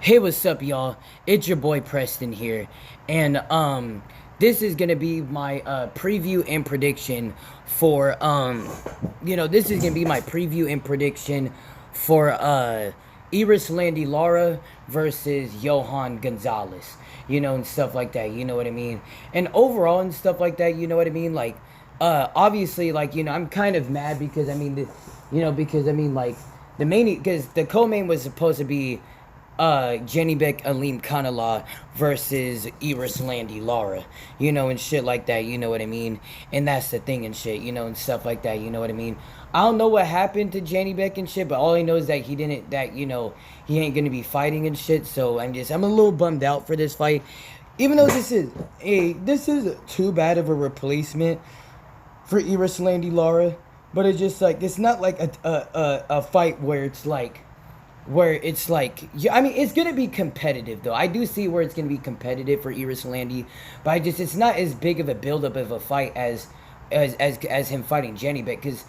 Hey, what's up, y'all? It's your boy Preston here, and this is gonna be my preview and prediction for this is gonna be my preview and prediction for Erislandy Lara versus Johan Gonzalez, and stuff like that. You know what I mean? And overall and stuff like that. You know what I mean? Like, obviously, like I'm kind of mad because the main because the co-main was supposed to be Jenny Beck Alim Kanala versus Erislandy Lara, and shit like that, you know what I mean? And that's the thing and shit, and stuff like that, you know what I mean? I don't know what happened to Jenny Beck and shit, but all I know is that he ain't gonna be fighting and shit, so I'm a little bummed out for this fight. Even though this is too bad of a replacement for Erislandy Lara, but it's just like it's not like a fight where it's like yeah, I mean it's gonna be competitive though. I do see where it's gonna be competitive for Erislandy, but it's not as big of a buildup of a fight as him fighting Jenny Beck because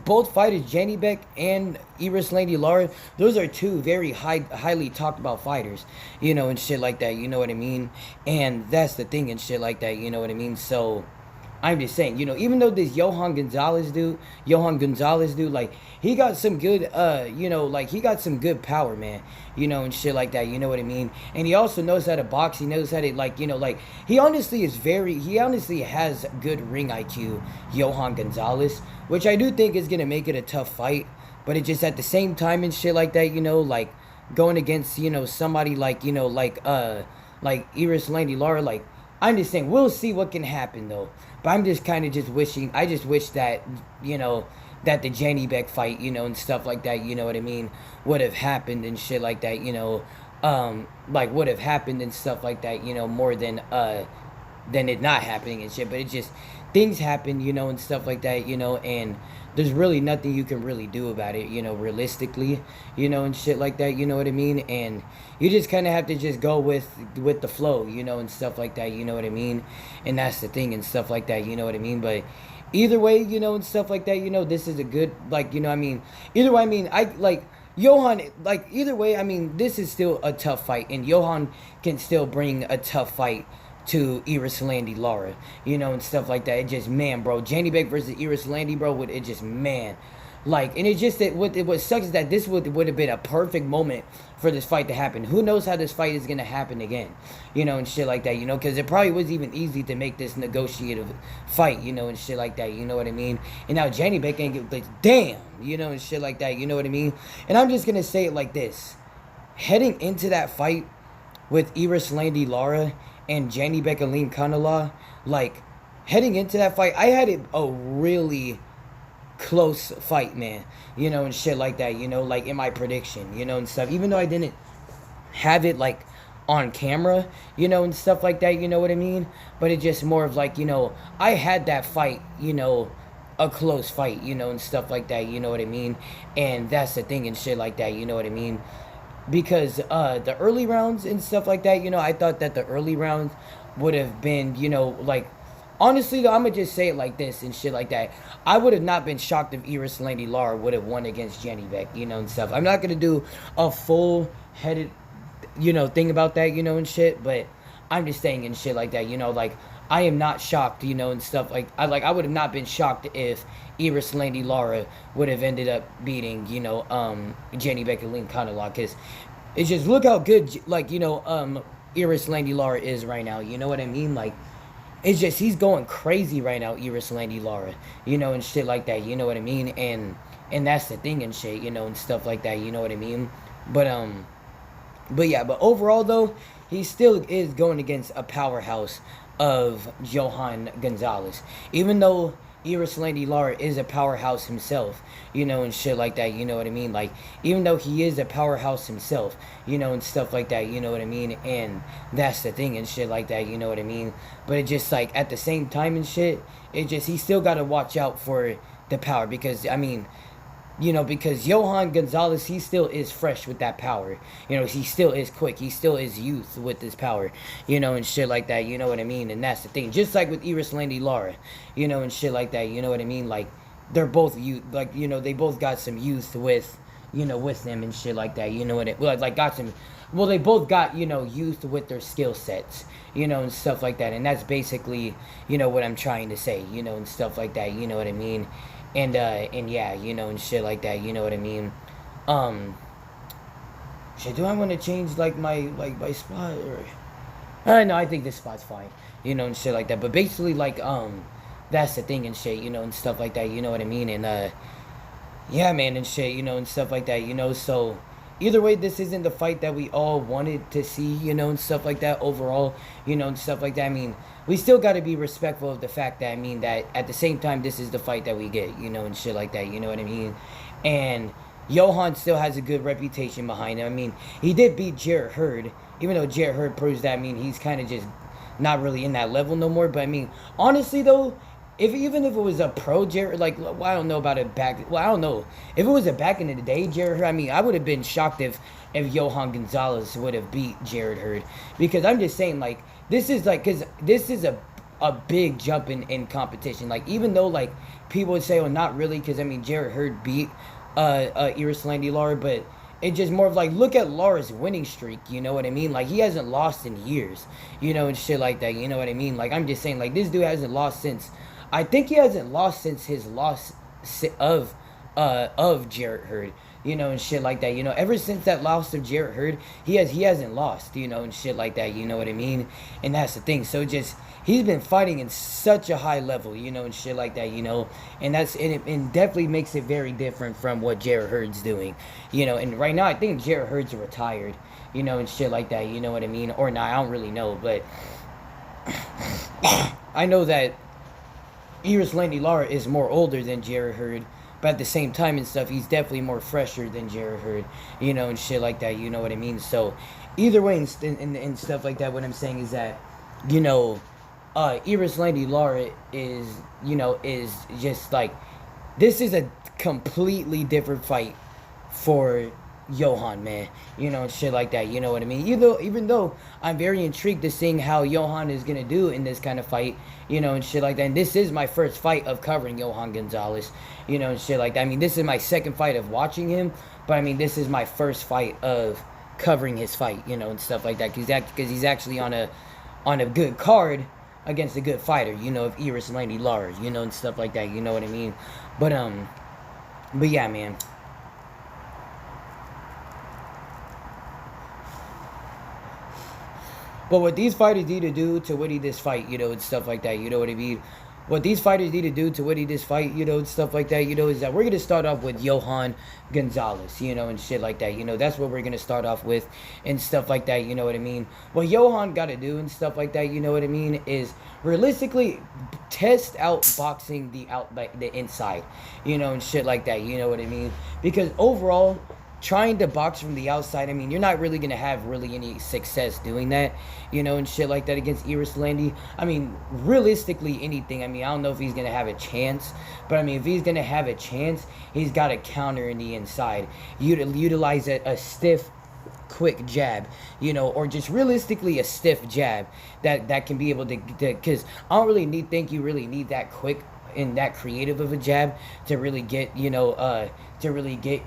both fighters Jenny Beck and Erislandy Lara, those are two very highly talked about fighters, and shit like that. You know what I mean? And that's the thing and shit like that. You know what I mean? So I'm just saying, even though this Johan Gonzalez dude, like he got some good, like he got some good power, man, and shit like that. You know what I mean? And he also knows how to box. He knows how to like he honestly has good ring IQ, Johan Gonzalez, which I do think is gonna make it a tough fight. But it just at the same time and shit like that, like going against somebody like Erislandy Lara, like I'm just saying, we'll see what can happen though. But I'm just kind of just wishing. I just wish that that the Jenny Beck fight, and stuff like that. You know what I mean? Would have happened and shit like that. Like would have happened and stuff like that. More than it not happening and shit. But it just things happen, and stuff like that. And there's really nothing you can really do about it, realistically, and shit like that. You know what I mean? And you just kind of have to just go with the flow, and stuff like that. You know what I mean? And that's the thing and stuff like that. You know what I mean? But either way, and stuff like that. This is a good I mean, either way, I mean, I like. Johan, like either way, I mean, this is still a tough fight, and Johan can still bring a tough fight to Erislandy Lara, and stuff like that. It just man, bro, Jenny Beck versus Erislandy, bro. It just man, like, and it just that what sucks is that this would have been a perfect moment for this fight to happen. Who knows how this fight is gonna happen again, and shit like that, because it probably was even easy to make this negotiative fight, and shit like that, you know what I mean? And now Jenny Beck ain't get like damn, and shit like that, you know what I mean? And I'm just gonna say it like this: heading into that fight with Erislandy Lara and Jenny Bekalim Kanala, like heading into that fight, I had it a really close fight, man. And shit like that, like in my prediction, and stuff. Even though I didn't have it like on camera, and stuff like that, you know what I mean? But it just more of like, I had that fight, a close fight, and stuff like that, you know what I mean? And that's the thing and shit like that, you know what I mean? Because the early rounds and stuff like that, I thought that the early rounds would have been, like honestly though, I'm gonna just say it like this and shit like that. I would have not been shocked if Erislandy Lara would have won against Jenny Beck, and stuff. I'm not gonna do a full headed, thing about that, and shit, but I'm just saying and shit like that, like I am not shocked, and stuff I would have not been shocked if Erislandy Lara would have ended up beating, Jenny Beck and Lynn Kanala, because it's just look how good Erislandy Lara is right now. You know what I mean? Like it's just he's going crazy right now, Erislandy Lara, and shit like that. You know what I mean? And that's the thing and shit, and stuff like that. You know what I mean? But yeah, but overall though, he still is going against a powerhouse of Johan Gonzalez. Even though Erislandy Lara is a powerhouse himself, and shit like that, you know what I mean? Like, even though he is a powerhouse himself, and stuff like that, you know what I mean? And that's the thing and shit like that, you know what I mean? But it just, like, at the same time and shit, it just, he still got to watch out for the power because, I mean, because Johan Gonzalez, he still is fresh with that power. He still is quick. He still is youth with his power, and shit like that. You know what I mean? And that's the thing. Just like with Erislandy Lara, and shit like that. You know what I mean? Like, they're both youth. Like, they both got some youth with with them and shit like that. You know what it like got some. Well, they both got youth with their skill sets, and stuff like that. And that's basically what I'm trying to say, and stuff like that. You know what I mean? And yeah, and shit like that. You know what I mean? Um, shit. Do I want to change my spot or? No, I think this spot's fine, and shit like that. But basically, that's the thing and shit, and stuff like that. You know what I mean? And yeah, man, and shit, and stuff like that. So either way, this isn't the fight that we all wanted to see, and stuff like that. Overall, and stuff like that. I mean, we still got to be respectful of the fact that that at the same time, this is the fight that we get, and shit like that. You know what I mean? And Johan still has a good reputation behind him. I mean, he did beat Jarrett Hurd, even though Jarrett Hurd proves that. I mean, he's kind of just not really in that level no more. But I mean, honestly though, even if it was a pro Jarrett, well, I don't know about it back. Well, I don't know if it was a back in the day Jarrett Hurd. I mean, I would have been shocked if Johan Gonzalez would have beat Jarrett Hurd, because I'm just saying this is because this is a big jump in competition. Even though people would say, oh, not really, because I mean Jarrett Hurd beat Erislandy Lara, but it's just more of look at Lara's winning streak, you know what I mean? He hasn't lost in years, and shit like that, you know what I mean? I'm just saying, this dude hasn't lost since, I think he hasn't lost since his loss of Jarrett Hurd, and shit like that, ever since that loss of Jarrett Hurd, he hasn't lost, and shit like that, you know what I mean? And that's the thing, so just, he's been fighting in such a high level, and shit like that, and it definitely makes it very different from what Jarrett Hurd's doing, and right now I think Jarrett Hurd's retired, and shit like that, you know what I mean? Or not, I don't really know, but I know that Erislandy Lara is more older than Jarrett Hurd, but at the same time and stuff, he's definitely more fresher than Jarrett Hurd, and shit like that, you know what I mean? So, either way, and stuff like that, what I'm saying is that, Erislandy Lara is just this is a completely different fight for Johan, man, and shit like that, you know what I mean? Even though I'm very intrigued to seeing how Johan is gonna do in this kind of fight, and shit like that. And this is my first fight of covering Johan Gonzalez, and shit like that. I mean, this is my second fight of watching him, but I mean, this is my first fight of covering his fight, and stuff like that, because he's actually on a good card against a good fighter, of Erislandy Lara, and stuff like that, you know what I mean? But yeah, man. But what these fighters need to do to win this fight, and stuff like that, you know what I mean? What these fighters need to do to win this fight, and stuff like that, is that we're going to start off with Johan Gonzalez, and shit like that, that's what we're going to start off with, and stuff like that, you know what I mean? What Johan got to do and stuff like that, you know what I mean, is realistically test out boxing the inside, and shit like that, you know what I mean? Because overall, trying to box from the outside, I mean, you're not really going to have really any success doing that, and shit like that against Erislandy. I mean, realistically, anything. I mean, I don't know if he's going to have a chance, but I mean, if he's going to have a chance, he's got to counter in the inside. Utilize a stiff, quick jab, or just realistically a stiff jab that can be able to, because I don't really think you really need that quick and that creative of a jab to really get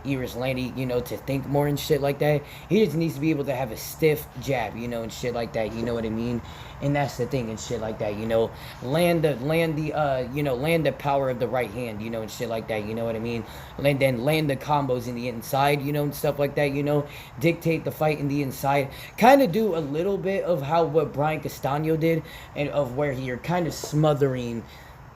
Erislandy, to think more and shit like that. He just needs to be able to have a stiff jab, and shit like that, you know what I mean? And that's the thing and shit like that, land the power of the right hand, and shit like that, you know what I mean? Land the combos in the inside, and stuff like that, dictate the fight in the inside. Kind of do a little bit of what Brian Castano did, and of where you're kind of smothering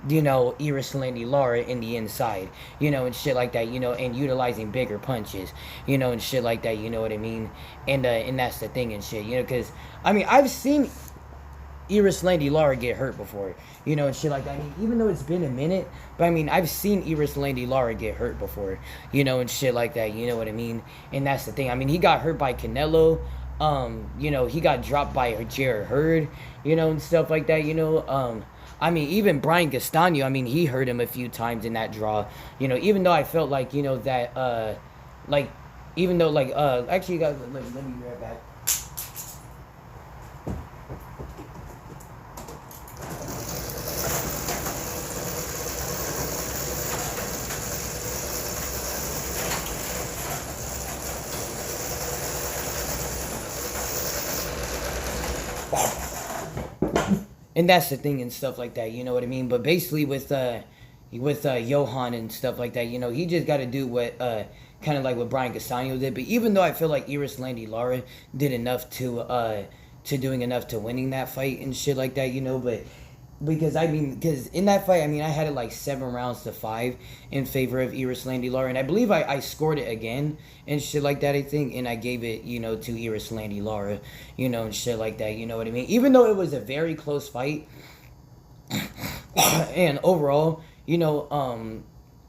Erislandy Lara in the inside, and shit like that, and utilizing bigger punches, and shit like that, you know what I mean? And that's the thing and shit, because, I mean, I've seen Erislandy Lara get hurt before, and shit like that. I mean, even though it's been a minute, but I mean, I've seen Erislandy Lara get hurt before, and shit like that, you know what I mean? And that's the thing. I mean, he got hurt by Canelo, he got dropped by Jarrett Hurd, and stuff like that, I mean, even Brian Castano, I mean, he hurt him a few times in that draw, even though I felt like, that, even though, actually, guys, let me be right back. And that's the thing and stuff like that, you know what I mean? But basically with Johan and stuff like that, you know, he just got to do what kind of like what Brian Castano did. But even though I feel like Erislandy Lara did enough to doing enough to winning that fight and shit like that, you know, but because in that fight, I mean, I had it like 7 rounds to 5 in favor of Erislandy Lara, and I believe I scored it again and shit like that, I think, and I gave it, you know, to Erislandy Lara, you know, and shit like that, you know what I mean? Even though it was a very close fight, and overall, you know,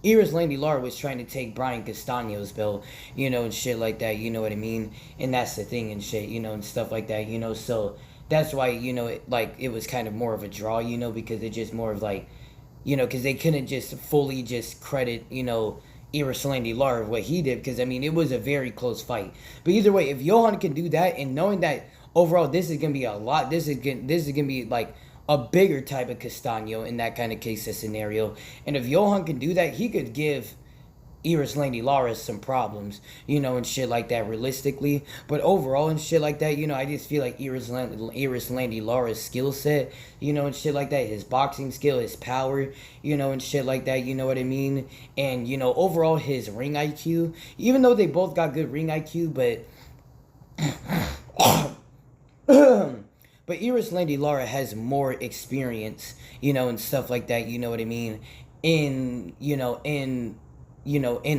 Erislandy Lara was trying to take Brian Castano's belt, you know, and shit like that, you know what I mean? And that's the thing and shit, you know, and stuff like that, you know, so that's why, you know, it was kind of more of a draw, you know, because it just more of like, you know, because they couldn't just fully just credit, you know, Erislandy Lara what he did, because I mean it was a very close fight. But either way, if Johan can do that, and knowing that overall this is gonna be a lot, this is gonna be like a bigger type of Castano in that kind of case of scenario, and if Johan can do that, he could give Erislandy Lara some problems, you know, and shit like that realistically. But overall and shit like that, you know, I just feel like Erislandy Lara's skill set, you know, and shit like that, his boxing skill, his power, you know, and shit like that, you know what I mean? And, you know, overall his ring IQ, even though they both got good ring IQ, but but Erislandy Lara has more experience, you know, and stuff like that, you know what I mean? In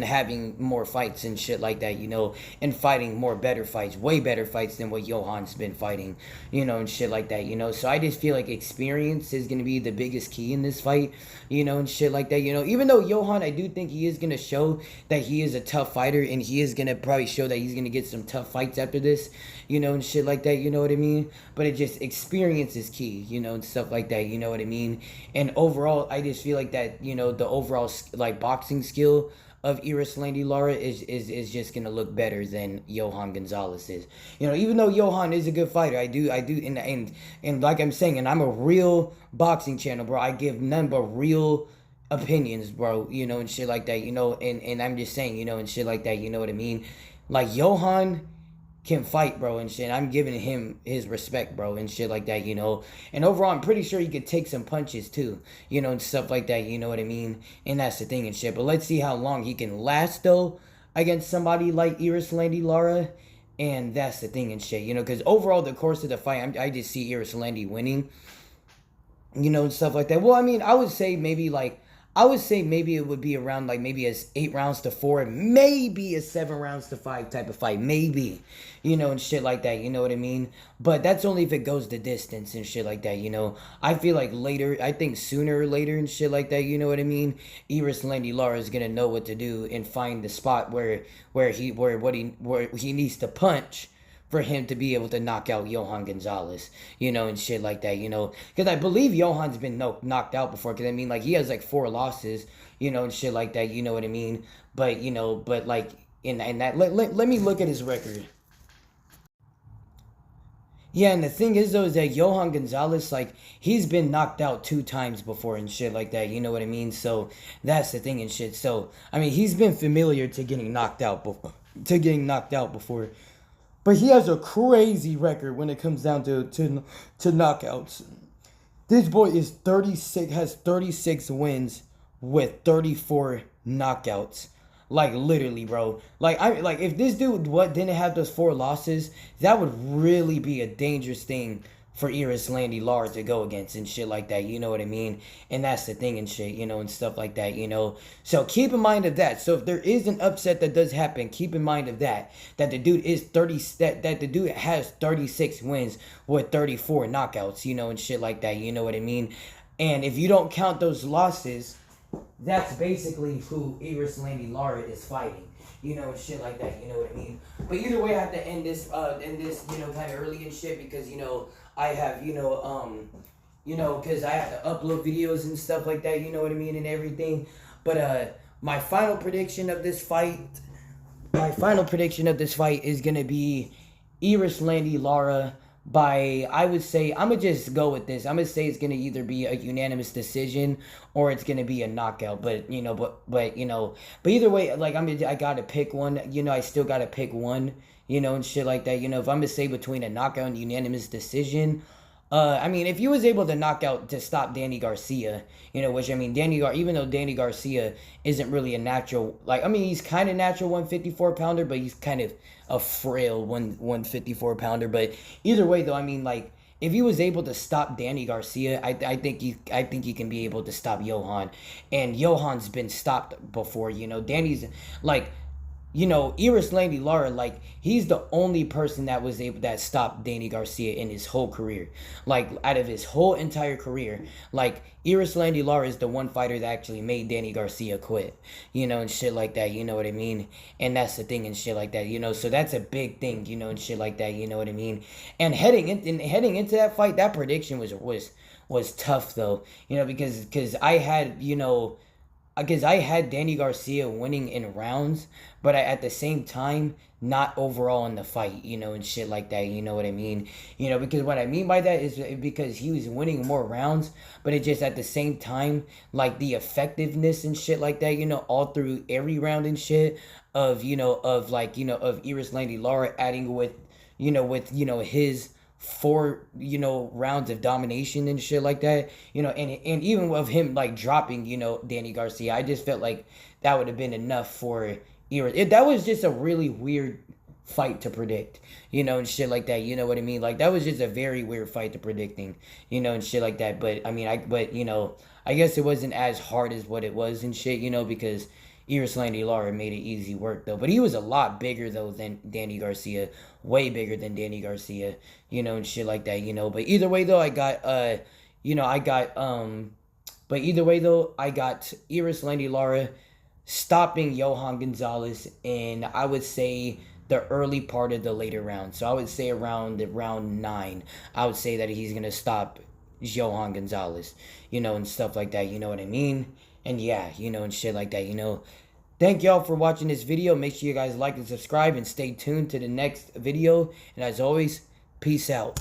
having more fights and shit like that, you know, and fighting more better fights, way better fights than what Johan's been fighting, you know, and shit like that, you know. So I just feel like experience is going to be the biggest key in this fight, you know, and shit like that, you know. Even though Johan, I do think he is going to show that he is a tough fighter, and he is going to probably show that he's going to get some tough fights after this, you know, and shit like that, you know what I mean? But it just, experience is key, you know, and stuff like that, you know what I mean? And overall, I just feel like that, you know, the overall, like, boxing skill of Erislandy Lara is just gonna look better than Johan Gonzalez is. You know, even though Johan is a good fighter, I do, and like I'm saying, and I'm a real boxing channel, bro. I give none but real opinions, bro. You know, and shit like that. You know, and I'm just saying, you know, and shit like that. You know what I mean? Like Johan can fight, bro, and shit. I'm giving him his respect, bro, and shit like that, you know. And overall, I'm pretty sure he could take some punches, too, you know, and stuff like that, you know what I mean? And that's the thing and shit. But let's see how long he can last, though, against somebody like Erislandy Lara. And that's the thing and shit, you know, because overall, the course of the fight, I just see Erislandy winning, you know, and stuff like that. Well, I mean, I would say maybe it would be around like maybe a 8 rounds to 4, maybe a 7 rounds to 5 type of fight, maybe, you know, and shit like that, you know what I mean? But that's only if it goes the distance and shit like that, you know. I feel like later, I think sooner or later and shit like that, you know what I mean? Erislandy Lara is gonna know what to do and find the spot where he needs to punch for him to be able to knock out Johan Gonzalez, you know, and shit like that, you know. Because I believe Johan's been knocked out before, because I mean, like, he has like 4 losses, you know, and shit like that, you know what I mean. But, you know, but like, in that, let me look at his record. Yeah, and the thing is, though, is that Johan Gonzalez, like, he's been knocked out 2 times before and shit like that, you know what I mean? So, that's the thing and shit. So, I mean, he's been familiar to getting knocked out before. But he has a crazy record when it comes down to knockouts. This boy has 36 wins with 34 knockouts. Like, literally, bro. Like if this dude didn't have those 4 losses, that would really be a dangerous thing for Erislandy Lara to go against and shit like that, you know what I mean? And that's the thing and shit, you know, and stuff like that, you know. So keep in mind of that. So if there is an upset that does happen, keep in mind of that. That the dude that the dude has 36 wins with 34 knockouts, you know, and shit like that, you know what I mean? And if you don't count those losses, that's basically who Erislandy Lara is fighting. You know, and shit like that, you know what I mean? But either way, I have to end this, you know, kind of early and shit, because, you know, I have, you know, because I have to upload videos and stuff like that, you know what I mean, and everything. But, my final prediction of this fight is going to be Erislandy Lara by, I would say, I'm gonna just go with this. I'm gonna say it's gonna either be a unanimous decision or it's gonna be a knockout. But but either way, like I gotta pick one. I still gotta pick one. And shit like that. If I'm gonna say between a knockout and unanimous decision, I mean, if he was able to knock out to stop Danny Garcia, which I mean, even though Danny Garcia isn't really a natural, like I mean, he's kind of natural 154 pounder, but he's kind of a frail 154 pounder. But either way, though, I mean, like if he was able to stop Danny Garcia, I think he can be able to stop Johan, and Johan's been stopped before. Danny's like Erislandy Lara, like he's the only person that stopped Danny Garcia in his whole career. Like out of his whole entire career, like Erislandy Lara is the one fighter that actually made Danny Garcia quit. And shit like that. You know what I mean? And that's the thing and shit like that. So that's a big thing. And shit like that. You know what I mean? And heading into that fight, that prediction was tough though. Because I had Danny Garcia winning in rounds, but at the same time, not overall in the fight, and shit like that. You know what I mean? Because what I mean by that is because he was winning more rounds, but it just at the same time, like the effectiveness and shit like that, all through every round and shit of Erislandy Lara adding with his four rounds of domination and shit like that, and even of him like dropping Danny Garcia. I just felt like that would have been enough for that was just a really weird fight to predict, and shit like that. You know what I mean? Like that was just a very weird fight to predicting, and shit like that. But I mean, I guess it wasn't as hard as what it was and shit, because Erislandy Lara made it easy work though. But he was a lot bigger though than Danny Garcia, way bigger than Danny Garcia, and shit like that. But either way though, I got but either way though, I got Erislandy Lara stopping Johan Gonzalez in, I would say, the early part of the later round. So I would say around the round 9, I would say that he's gonna stop Johan Gonzalez, and stuff like that. You know what I mean? And yeah, and shit like that. Thank y'all for watching this video. Make sure you guys like and subscribe and stay tuned to the next video. And as always, peace out.